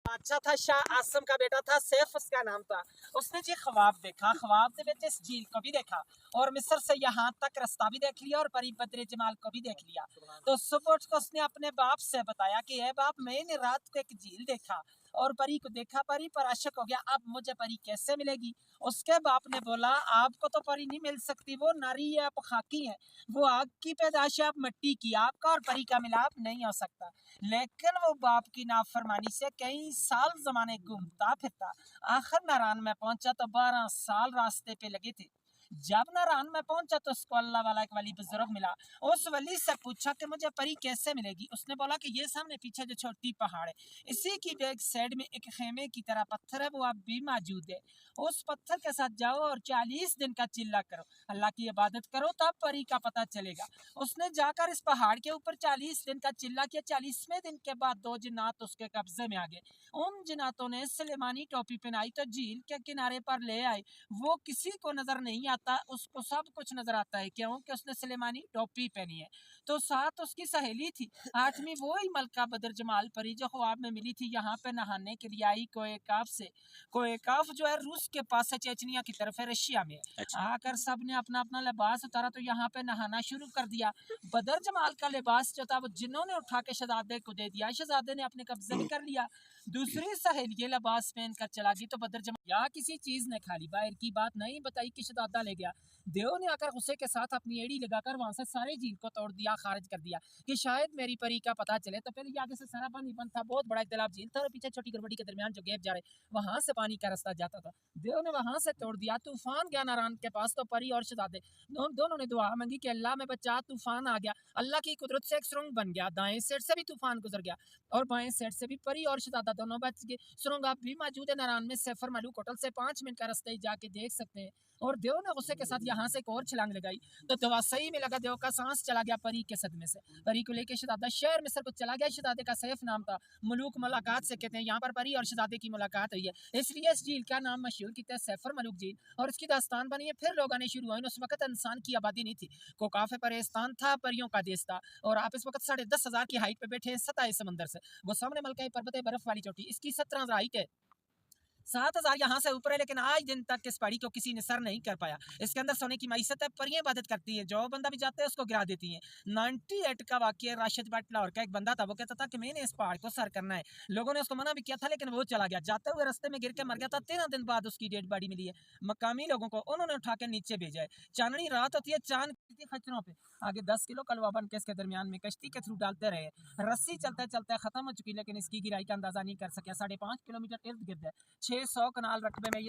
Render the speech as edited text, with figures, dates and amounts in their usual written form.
अच्छा था, शाह आसम का बेटा था, सैफ उसका नाम था। उसने जी ख्वाब देखा, ख्वाब दे विच इस झील को भी देखा और मिस्र से यहाँ तक रास्ता भी देख लिया और परी बद्र जमाल को भी देख लिया। तो सुबह उठ कर उसने अपने बाप से बताया कि ए बाप, मैंने रात को एक झील देखा और परी को देखा, परी पर आशिक हो गया, अब मुझे परी कैसे मिलेगी। उसके बाप ने बोला, आपको तो परी नहीं मिल सकती, वो नारी है, आप खाकी हैं, वो आग की पैदाश है, आप मिट्टी की, आपका और परी का मिलाप नहीं हो सकता। लेकिन वो बाप की नाफरमानी से कई साल जमाने घूमता फिरता आखिर नारायण में पहुंचा तो 12 साल रास्ते पे लगे थे। जब नारायण में पहुंचा तो उसको अल्लाह वाला एक वली बुजुर्ग मिला। उस वली से पूछा कि मुझे परी कैसे मिलेगी। उसने बोला कि ये सामने पीछे जो छोटी पहाड़ है, इसी की बैक साइड में एक खेमे की तरह पत्थर है, वो अब भी मौजूद है। उस पत्थर के साथ जाओ और 40 दिन का चिल्ला करो, अल्लाह की इबादत करो, तब परी का पता चलेगा। उसने जाकर इस पहाड़ के ऊपर 40 दिन का चिल्ला किया। 40वें दिन के बाद 2 जिन्नात उसके कब्जे में आ गए। उन जिन्नातों ने सुलेमानी टोपी पहनाई तो झील के किनारे पर ले आए। वो किसी को नजर नहीं आता, उसको सब कुछ नजर आता है, क्योंकि उसने सुलेमानी टोपी पहनी है। तो साथ उसकी सहेली थी, 8वीं वही मलका बदर जमाल परी जो ख्वाब में मिली थी, यहाँ पे नहाने के लिए आई कोएकाफ से। कोएकाफ जो है रूस के पास है, चेचनिया की तरफ है, रशिया में। आकर सबने अपना अपना लिबास उतारा तो यहाँ पे नहाना शुरू कर दिया। बदर जमाल का लिबास जो था वो जिन्होंने उठा के शहजादे को दे दिया, शहजादे ने अपने कब्जे में कर लिया। दूसरी सहेली लिबास पहन कर चला गई तो बदर जमाल या किसी चीज ने खा ली, बाहर की बात नहीं बताई कि शहजादा ले गया। देव ने आकर गुस्से के साथ अपनी एड़ी लगाकर वहां से सारे झील को तोड़ दिया, खारिज कर दिया कि शायद मेरी परी का पता चले। तो पहले आगे से सारा पानी बंद था, बहुत बड़ा एक तालाब झील था और पीछे छोटी गड़बड़ी के दरमियान जो गैप जा रहे वहां से पानी का रास्ता जाता था। देव ने वहां से तोड़ दिया। तूफान गया नारायण के पास तो परी और शहजादे दोनों ने दुआ मांगी कि अल्लाह में बचा। तूफान आ गया, अल्लाह की कुदरत से एक सुरंग बन गया, दाएं साइड से भी तूफान गुजर गया और बाएं साइड से भी। परी और शहजादा दोनों बच गए। सुरंग अब भी मौजूद है नारायण में, सफर मलूक होटल से 5 मिनट का रास्ता ही जाके देख सकते हैं। और देव ने गुस्से के साथ यहाँ से एक और छलांग लगाई तो दवा सही में लगा, देव का सांस चला गया परी के सदमे से। परी को लेकर शहजादा शहर मिस्र को चला गया। शहजादे का सैफ नाम था। मलूक मुलाकात से कहते हैं, यहाँ पर परी और शहजादे की मुलाकात हुई है, इसलिए इस झील का नाम मशहूर किया सैफर मलूक झील और इसकी दास्तान बनी है। फिर लोग आने शुरू हुए। उस वक्त इंसान की आबादी नहीं थी, कोकाफ परेस्तान था, परियों का देश था। और आप इस वक्त 10,500 की हाइट पे बैठे हैं सतह समंदर से। वो सामने मलका पर्वत है, बर्फ वाली चोटी, इसकी 17 हाइट है, 7,000 यहाँ से ऊपर है, लेकिन आज दिन तक इस पहाड़ी को किसी ने सर नहीं कर पाया। इसके अंदर सोने की मैसत है, परियां इबादत करती है, जो बंदा भी जाता है उसको गिरा देती है। 98 का वाकया, राशिद भट्ट लाहौर का एक बंदा था, वो कहता था कि मैंने इस पहाड़ को सर करना है। लोगों ने उसको मना भी किया था, लेकिन वो चला गया। जाते हुए रास्ते में गिर के मर गया था। 13 दिन बाद उसकी डेड बॉडी मिली है। मकामी लोगों को उन्होंने उठा के नीचे भेजा है। चांदनी रात होती है, चांद खच्चरों पे आगे 10 किलो कलवा बन के इसके दरमियान में कश्ती के थ्रू डालते रहे। रस्सी चलते चलते खत्म हो चुकी, लेकिन इसकी गिराई का अंदाजा नहीं कर सके। 5.5 किलोमीटर इर्द गिर्द है, 600 कनाल रकबे में ये